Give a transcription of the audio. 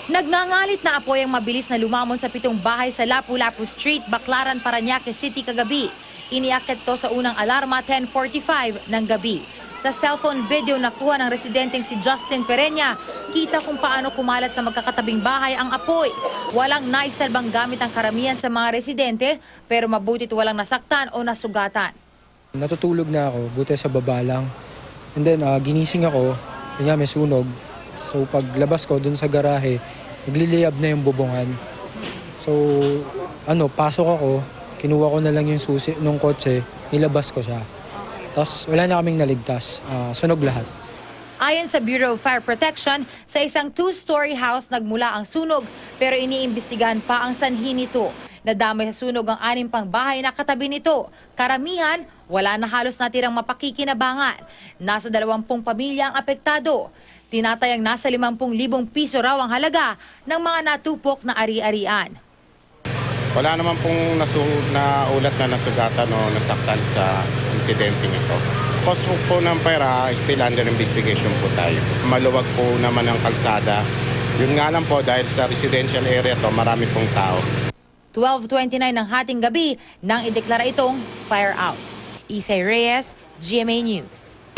Nagngangalit na apoy ang mabilis na lumamon sa 7 bahay sa Lapu-Lapu Street, Baclaran, Parañaque City kagabi. Iniakyat to sa unang alarma 10:45 ng gabi. Sa cellphone video nakuha ng residenteng si Justin Pereña, kita kung paano kumalat sa magkakatabing bahay ang apoy. Walang naisalbang gamit ang karamihan sa mga residente, pero mabutit walang nasaktan o nasugatan. Natutulog na ako, buti sa baba lang. And then ginising ako, kanya may sunog. So paglabas ko dun sa garahe, nagliliyab na yung bubungan. So pasok ako, kinuha ko na lang yung susi nung kotse, nilabas ko siya. Tapos wala na kaming naligtas, sunog lahat. Ayon sa Bureau of Fire Protection, sa isang 2-story house nagmula ang sunog pero iniimbestigahan pa ang sanhi nito. Nadamay sa sunog ang 6 pang bahay na katabi nito. Karamihan, wala na halos natirang mapakikinabangan. Nasa 20 pamilya ang apektado. Tinatayang nasa 50,000 piso raw ang halaga ng mga natupok na ari-arian. Wala naman pong naulat na nasugatan o nasaktan sa insidente ito. Cost po ng pera, still under investigation po tayo. Maluwag po naman ang kalsada. Yun nga lang po, dahil sa residential area to, marami pong tao. 12:29 ng hating gabi nang ideklara itong fire out. Isay Reyes, GMA News.